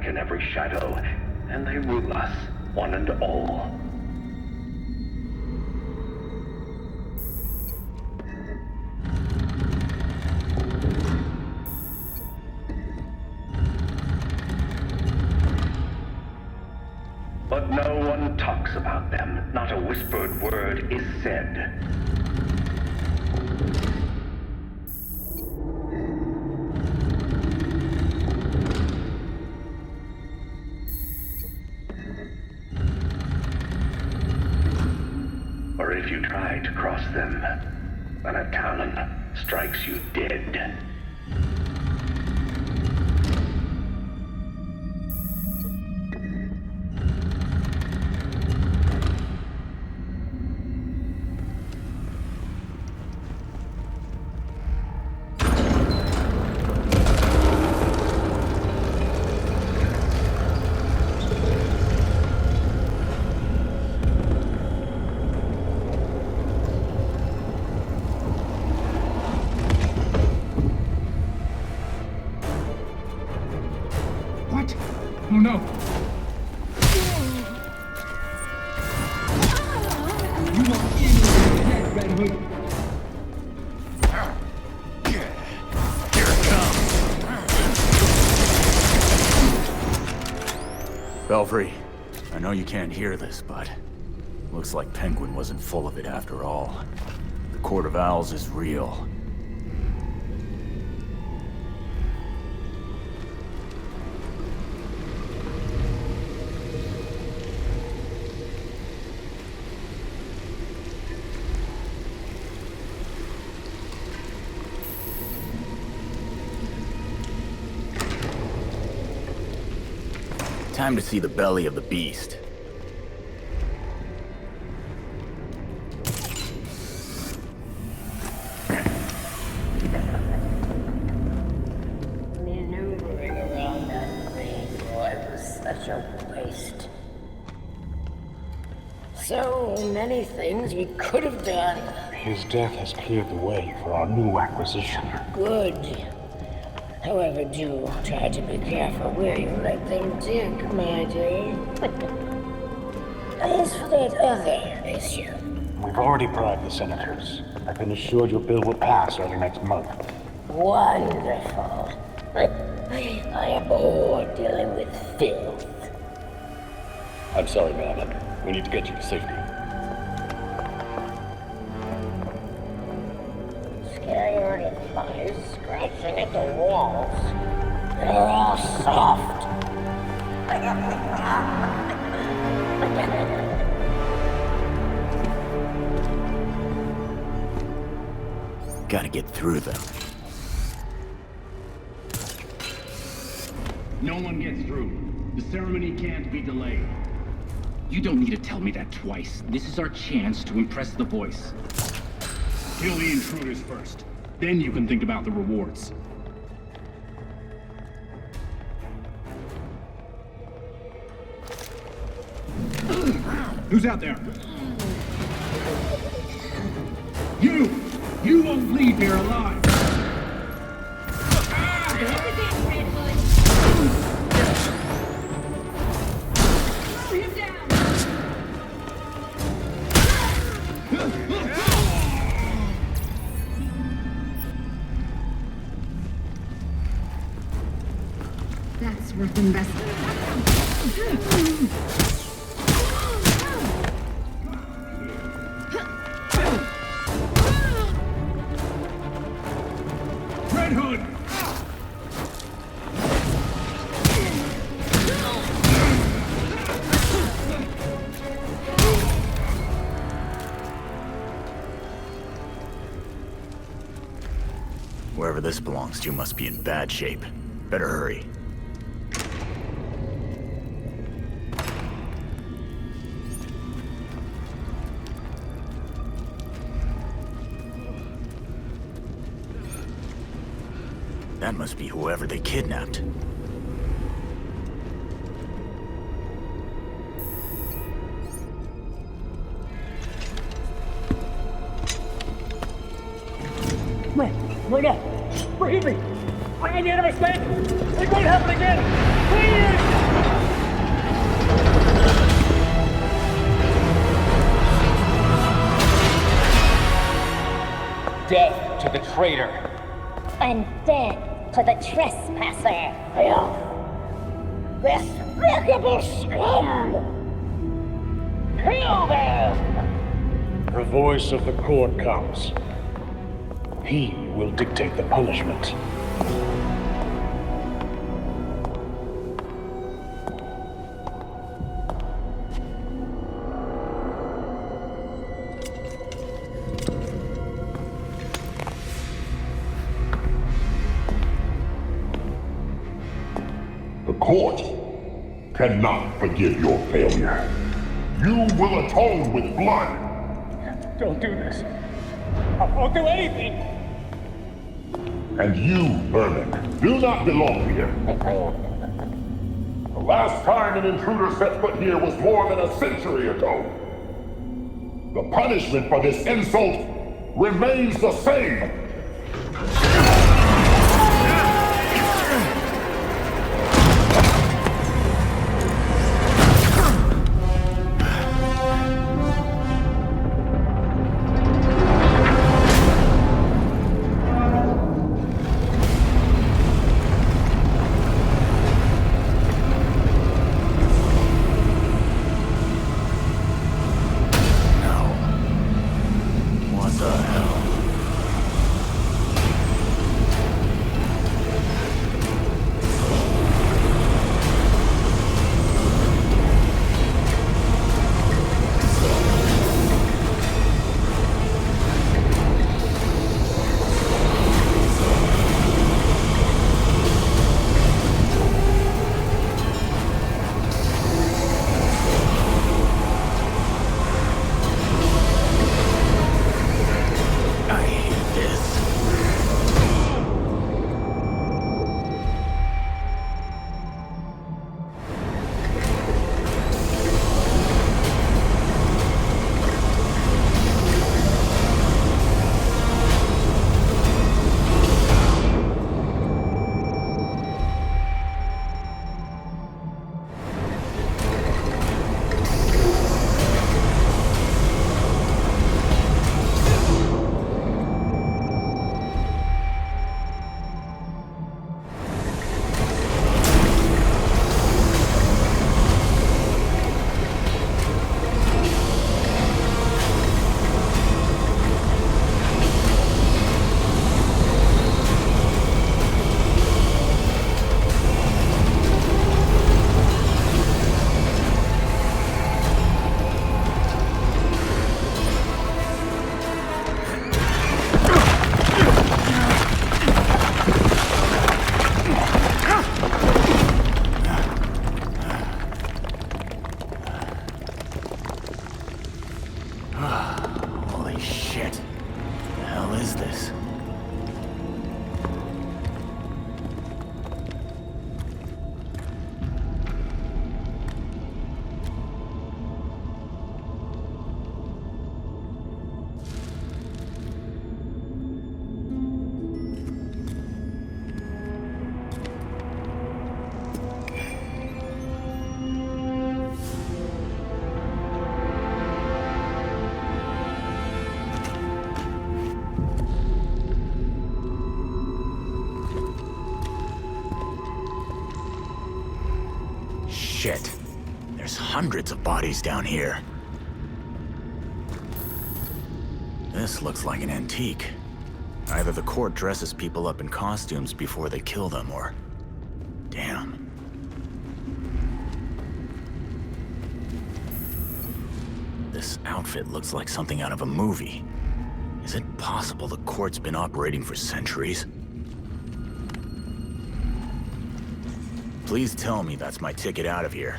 dark in every shadow, and they rule us, one and all. But no one talks about them. Not a whispered word is said. Or if you try to cross them, then a talon strikes you dead. Oh no! You want in your head, Red Hood! Here it comes! Belfry, I know you can't hear this, but looks like Penguin wasn't full of it after all. The Court of Owls is real. Time to see the belly of the beast. Maneuvering around that green boy was such a waste. So many things we could have done. His death has cleared the way for our new acquisition. Good. However, do try to be careful where you let them dig, my dear. As for that other issue... We've already bribed the senators. I've been assured your bill will pass early next month. Wonderful. I am bored dealing with filth. I'm sorry, Manhunter. We need to get you to safety. Scared of flies scratching at the walls. They're all soft. Gotta get through them. No one gets through. The ceremony can't be delayed. You don't need to tell me that twice. This is our chance to impress the voice. Kill the intruders first. Then you can think about the rewards. Who's out there? You! You won't leave here alive! That's worth investing. Red Hood! Wherever this belongs to must be in bad shape. Better hurry. That must be whoever they kidnapped. Wait up! Forgive me! I need to escape! It won't happen again! Please! traitor. And dead to the trespasser. Despicable scum! Kill them! The voice of the court comes. He will dictate the punishment. The court cannot forgive your failure. You will atone with blood. Don't do this. I won't do anything. And you, Vermin, do not belong here. The last time an intruder set foot here was more than a century ago. The punishment for this insult remains the same. Shit. There's hundreds of bodies down here. This looks like an antique. Either the court dresses people up in costumes before they kill them, or... Damn. This outfit looks like something out of a movie. Is it possible the court's been operating for centuries? Please tell me that's my ticket out of here.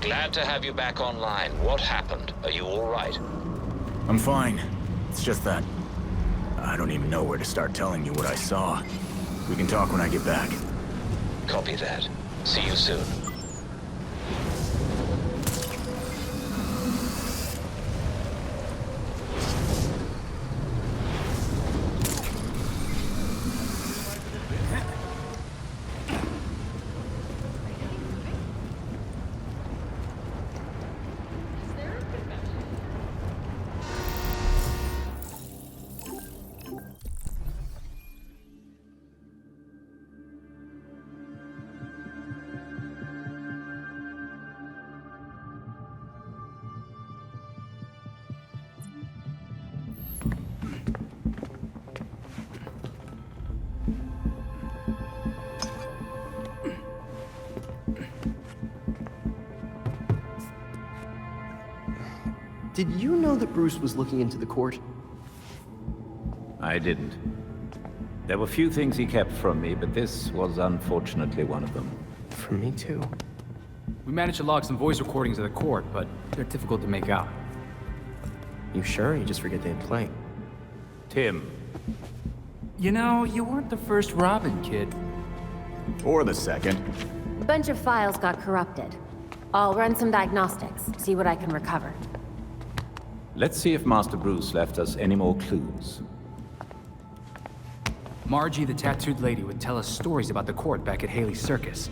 Glad to have you back online. What happened? Are you all right? I'm fine. It's just that... I don't even know where to start telling you what I saw. We can talk when I get back. Copy that. See you soon. Did you know that Bruce was looking into the court? I didn't. There were few things he kept from me, but this was unfortunately one of them. From me too. We managed to log some voice recordings of the court, but they're difficult to make out. You sure? You just forget they had playing. Tim. You know, you weren't the first Robin, kid. Or the second. A bunch of files got corrupted. I'll run some diagnostics, see what I can recover. Let's see if Master Bruce left us any more clues. Margie, the tattooed lady, would tell us stories about the court back at Haley's Circus.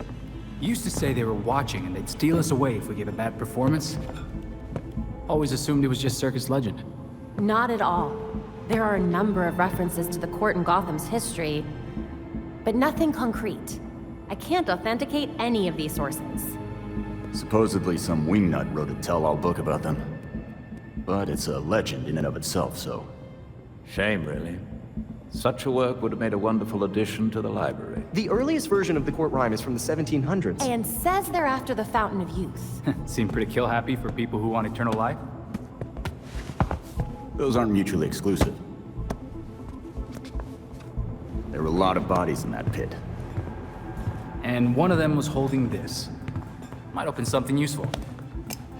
Used to say they were watching and they'd steal us away if we gave a bad performance. Always assumed it was just circus legend. Not at all. There are a number of references to the court in Gotham's history, but nothing concrete. I can't authenticate any of these sources. Supposedly some wingnut wrote a tell-all book about them. But it's a legend in and of itself, so... Shame, really. Such a work would have made a wonderful addition to the library. The earliest version of the court rhyme is from the 1700s. And says they're after the Fountain of Youth. Seem pretty kill-happy for people who want eternal life. Those aren't mutually exclusive. There were a lot of bodies in that pit. And one of them was holding this. Might open something useful.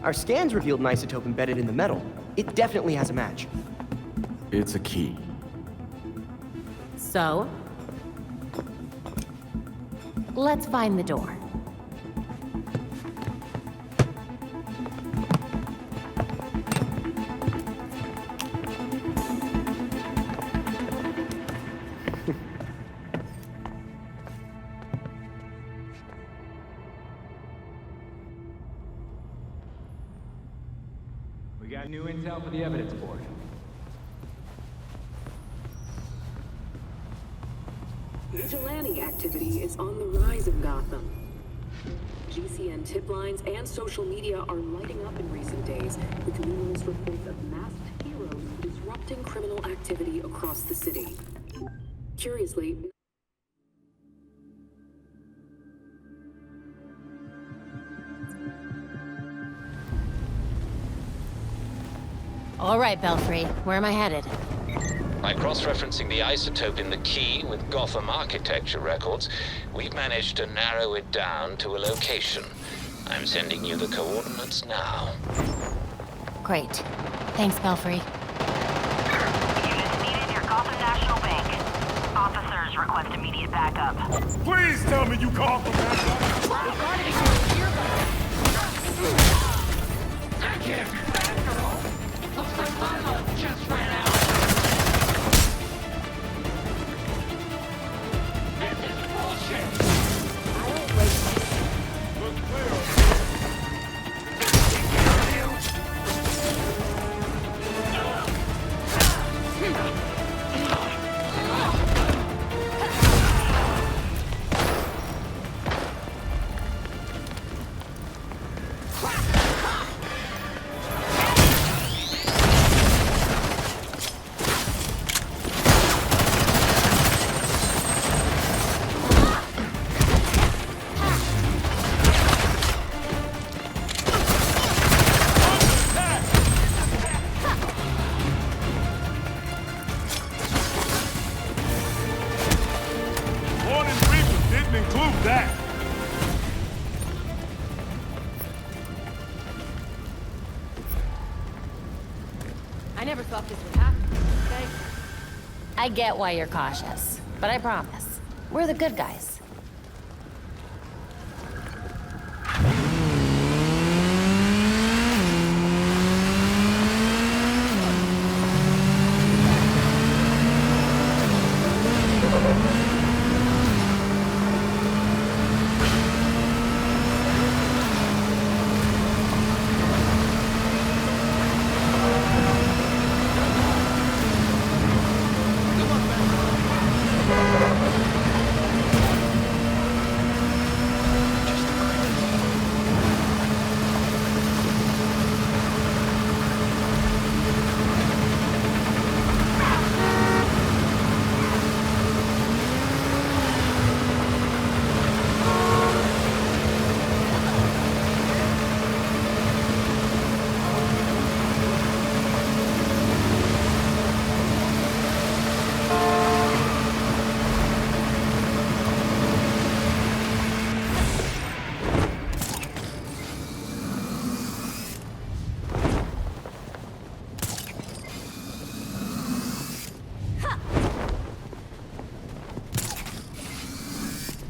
Our scans revealed an isotope embedded in the metal. It definitely has a match. It's a key. So? Let's find the door. We got new intel for the evidence board. Vigilante activity is on the rise in Gotham. GCN tip lines and social media are lighting up in recent days with numerous reports of masked heroes disrupting criminal activity across the city. Curiously, All right, Belfry, where am I headed? By cross-referencing the isotope in the key with Gotham architecture records, we've managed to narrow it down to a location. I'm sending you the coordinates now. Great. Thanks, Belfry. Units needed near Gotham National Bank. Officers request immediate backup. Please tell me you called for backup. I can't be back, girl. Looks like my luck just ran out. I never thought this would happen, okay? I get why you're cautious, but I promise, we're the good guys.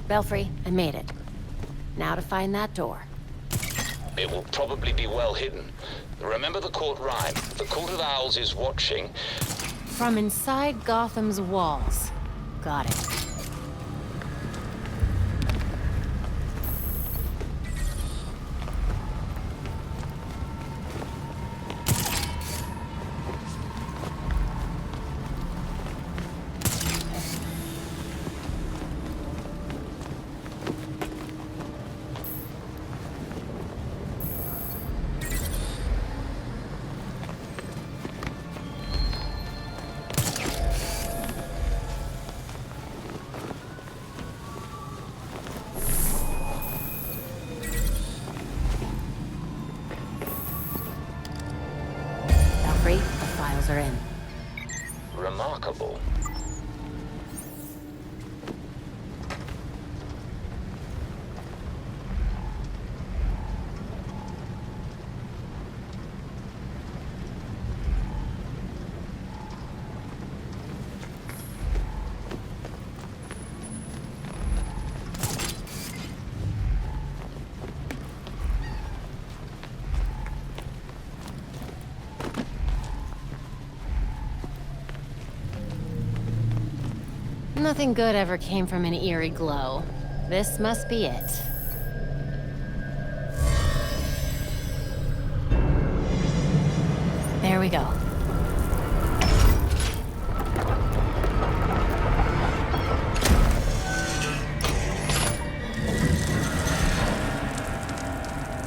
Belfry, I made it. Now to find that door. It will probably be well hidden. Remember the court rhyme. The Court of Owls is watching. From inside Gotham's walls. Got it. The files are in. Remarkable. Nothing good ever came from an eerie glow. This must be it. There we go.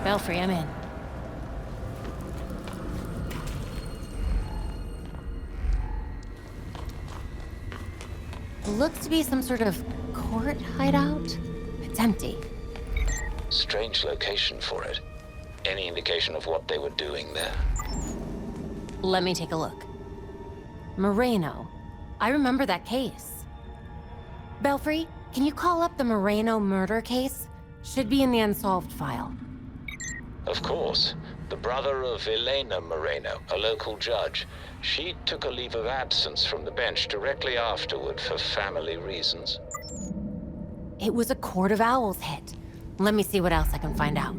Belfry, I'm in. Looks to be some sort of court hideout. It's empty. Strange location for it. Any indication of what they were doing there? Let me take a look. Moreno. I remember that case. Belfry, can you call up the Moreno murder case? Should be in the unsolved file. Of course. The brother of Elena Moreno, a local judge. She took a leave of absence from the bench directly afterward for family reasons. It was a Court of Owls hit. Let me see what else I can find out.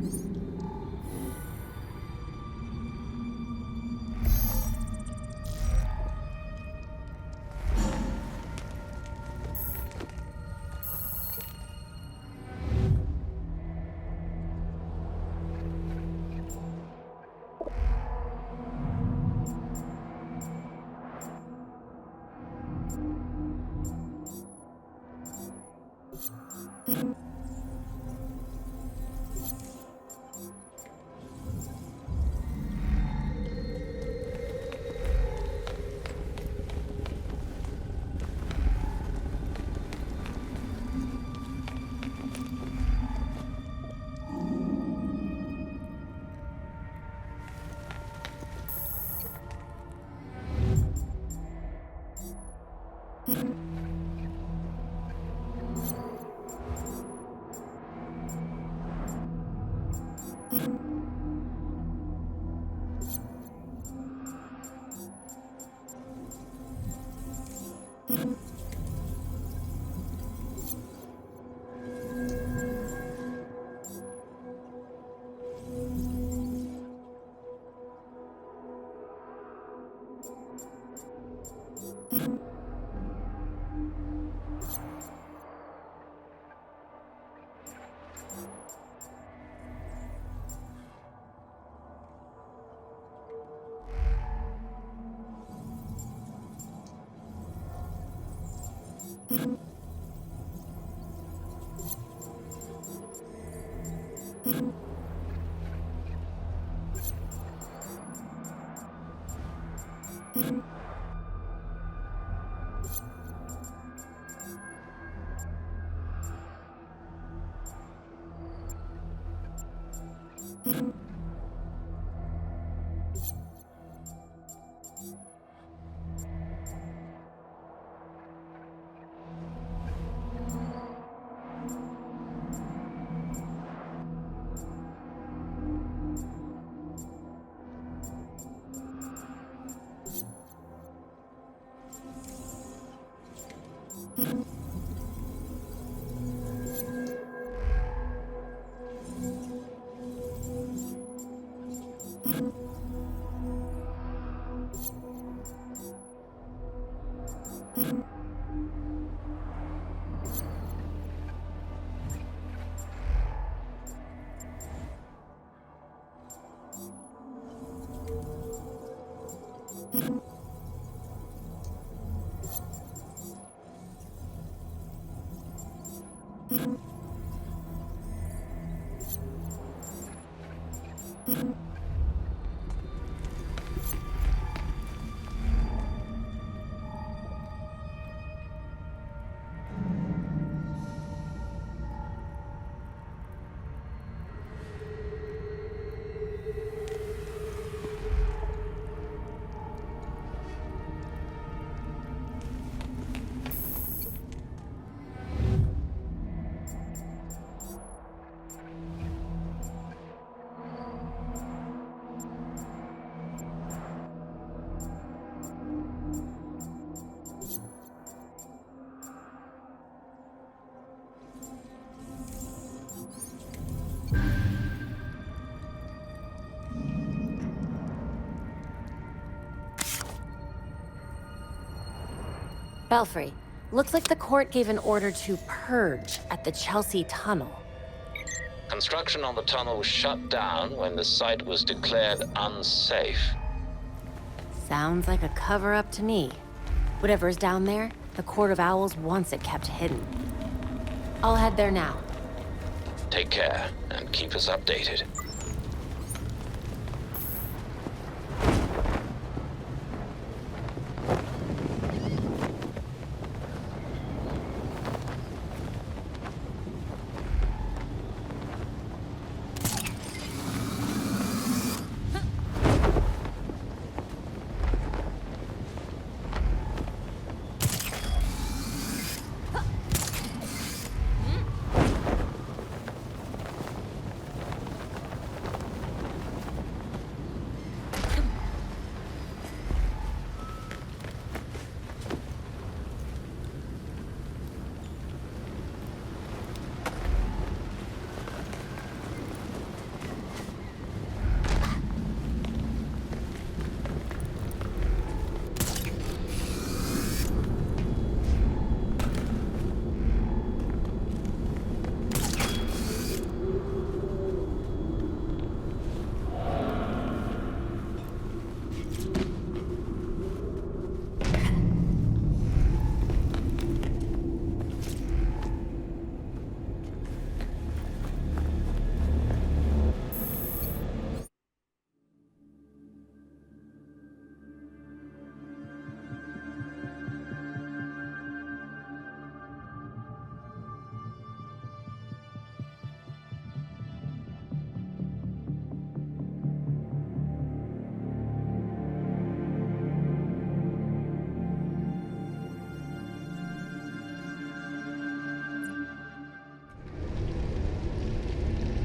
Belfry, looks like the court gave an order to purge at the Chelsea Tunnel. Construction on the tunnel was shut down when the site was declared unsafe. Sounds like a cover-up to me. Whatever's down there, the Court of Owls wants it kept hidden. I'll head there now. Take care, and keep us updated.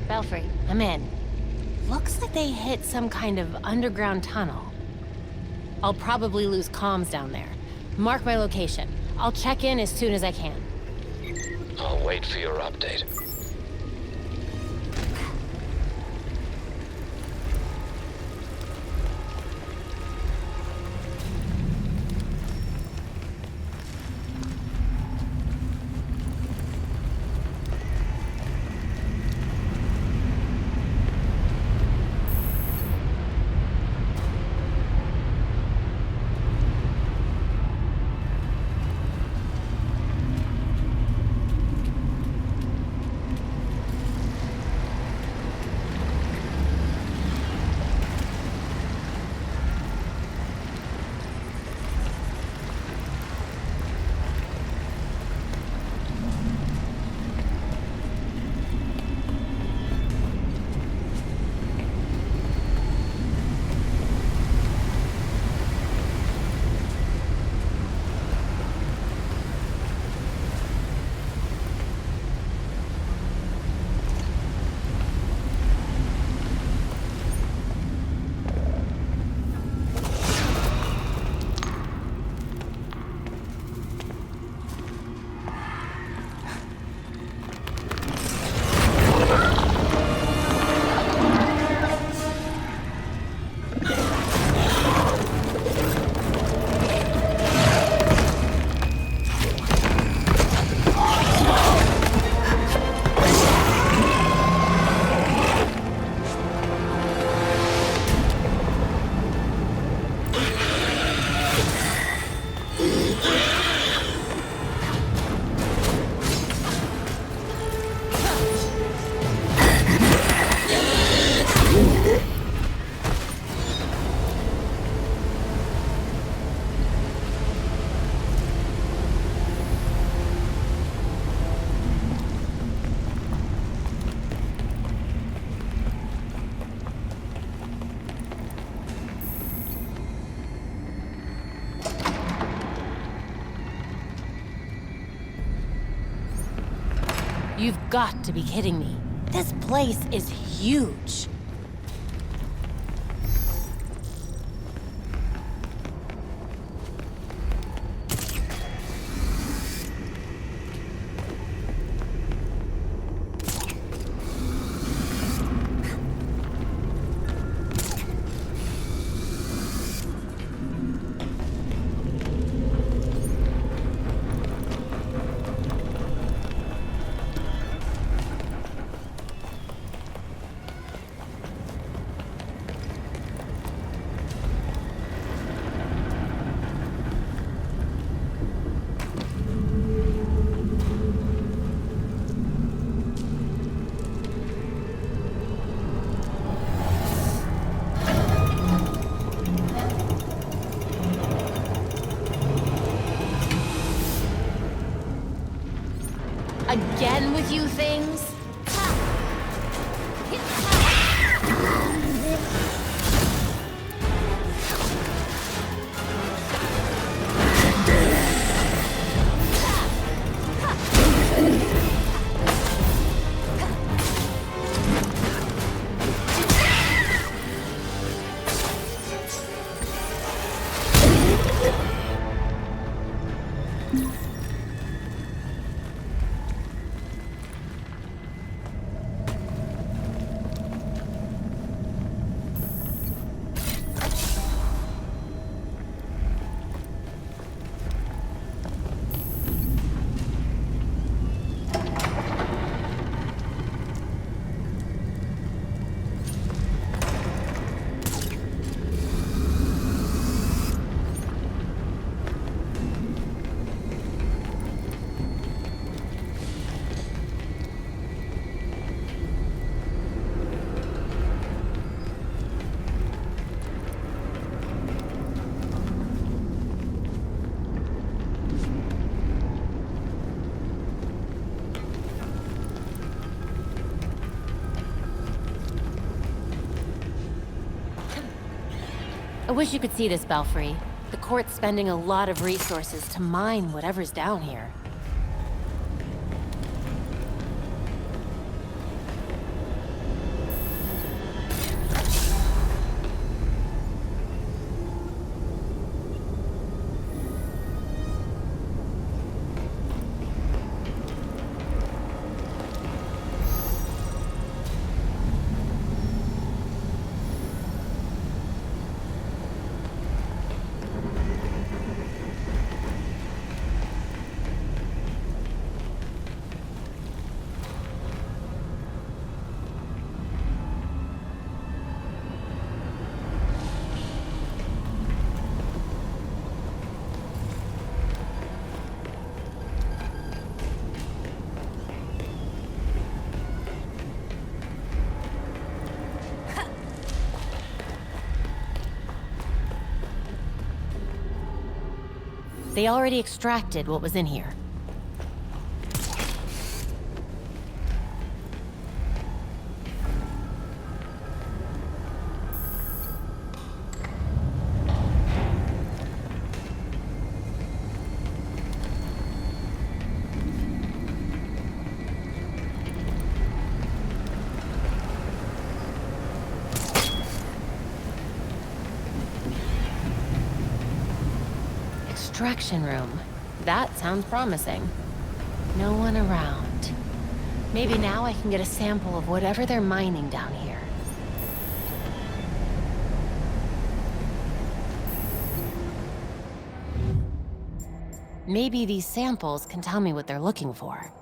Belfry, I'm in. Looks like they hit some kind of underground tunnel. I'll probably lose comms down there. Mark my location. I'll check in as soon as I can. I'll wait for your update. You've got to be kidding me. This place is huge. Again with you things? I wish you could see this, Belfry. The court's spending a lot of resources to mine whatever's down here. They already extracted what was in here. Extraction room. That sounds promising. No one around. Maybe now I can get a sample of whatever they're mining down here. Maybe these samples can tell me what they're looking for.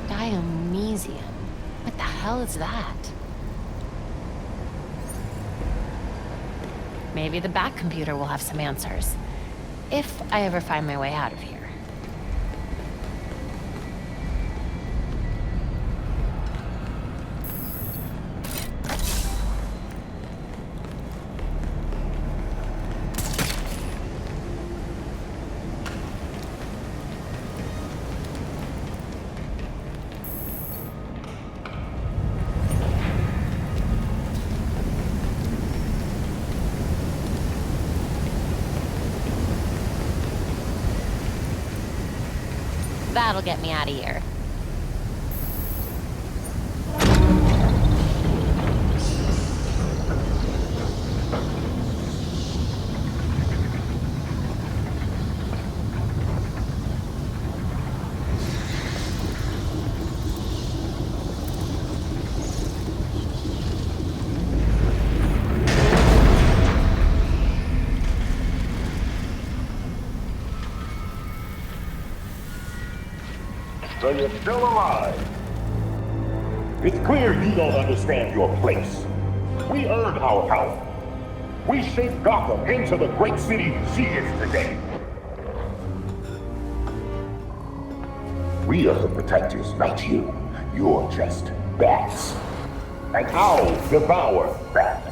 Dionysium. What the hell is that? Maybe the back computer will have some answers. If I ever find my way out of here. That'll get me out of here. So you're still alive. It's clear you don't understand your place. We earned our power. We shaped Gotham into the great city she is today. We are the protectors, not you. You're just bats. And owls devour bats.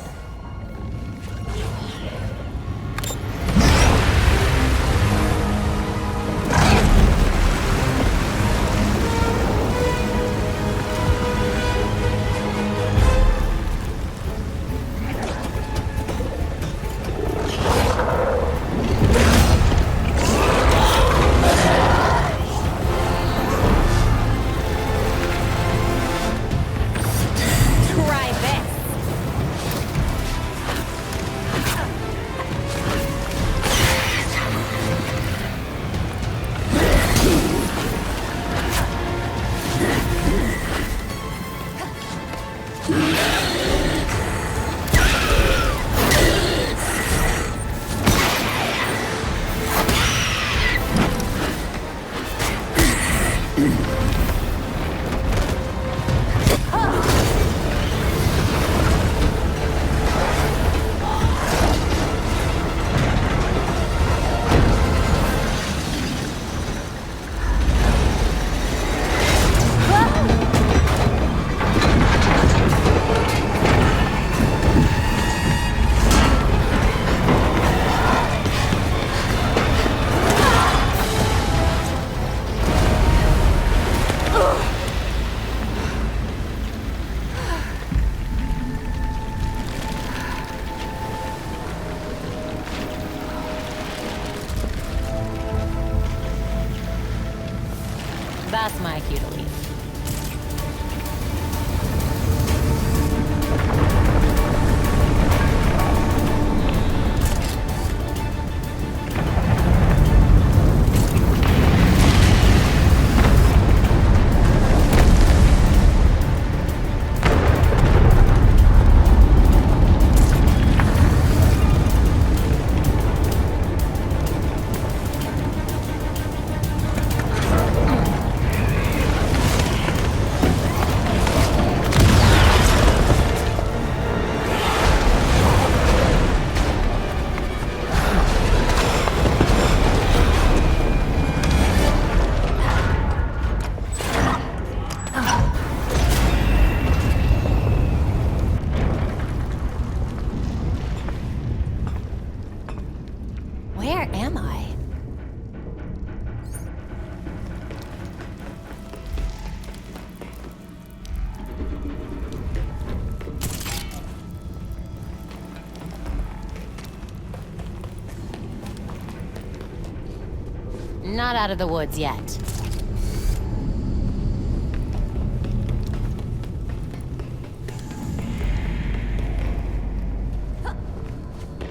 not out of the woods yet.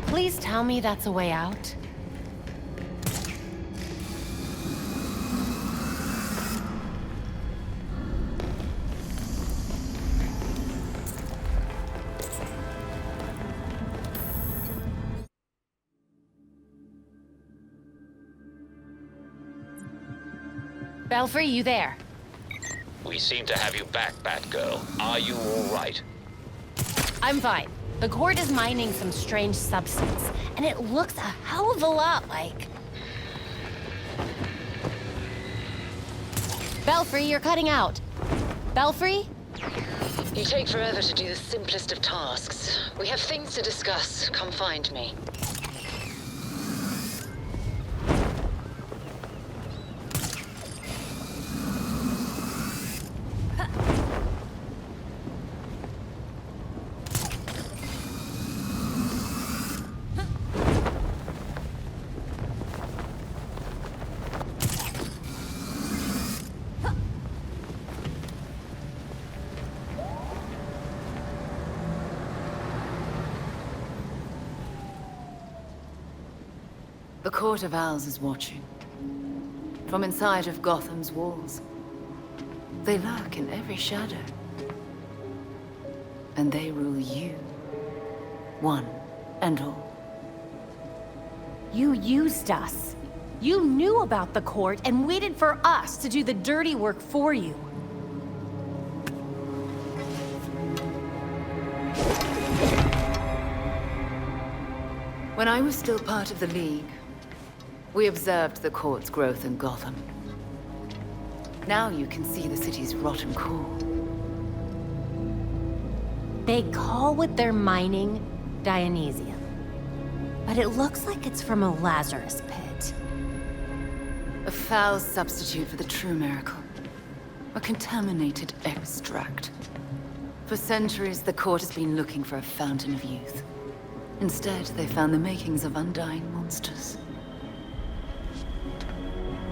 Please tell me that's a way out. Belfry, you there? We seem to have you back, Batgirl. Are you all right? I'm fine. The court is mining some strange substance, and it looks a hell of a lot like... Belfry, you're cutting out. Belfry? You take forever to do the simplest of tasks. We have things to discuss. Come find me. The Court of Owls is watching. From inside of Gotham's walls. They lurk in every shadow. And they rule you. One and all. You used us. You knew about the court and waited for us to do the dirty work for you. When I was still part of the League, we observed the court's growth in Gotham. Now you can see the city's rotten core. They call what they're mining Dionysium. But it looks like it's from a Lazarus pit. A foul substitute for the true miracle. A contaminated extract. For centuries, the court has been looking for a fountain of youth. Instead, they found the makings of undying monsters.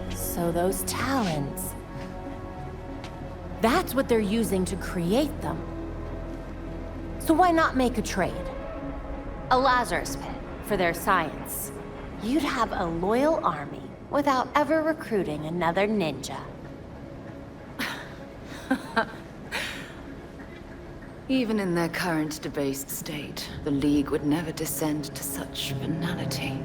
So those talons... That's what they're using to create them. So why not make a trade? A Lazarus pit for their science. You'd have a loyal army without ever recruiting another ninja. Even in their current debased state, the League would never descend to such banality.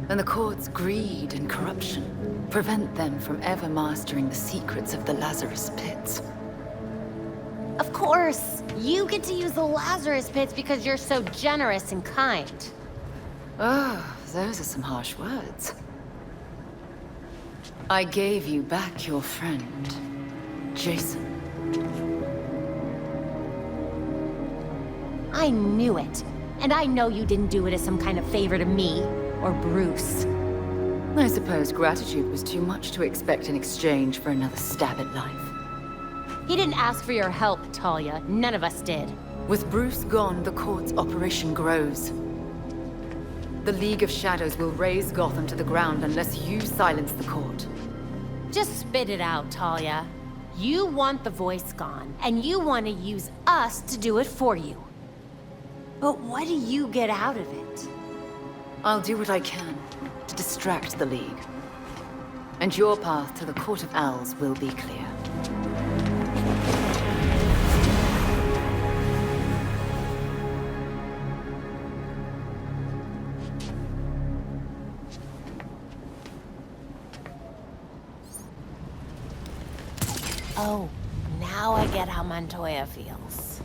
And the court's greed and corruption prevent them from ever mastering the secrets of the Lazarus pits. Of course! You get to use the Lazarus pits because you're so generous and kind. Oh, those are some harsh words. I gave you back your friend, Jason. I knew it. And I know you didn't do it as some kind of favor to me, or Bruce. I suppose gratitude was too much to expect in exchange for another stab at life. He didn't ask for your help, Talia. None of us did. With Bruce gone, the court's operation grows. The League of Shadows will raze Gotham to the ground unless you silence the court. Just spit it out, Talia. You want the voice gone, and you want to use us to do it for you. But what do you get out of it? I'll do what I can to distract the League. And your path to the Court of Owls will be clear. Oh, now I get how Montoya feels.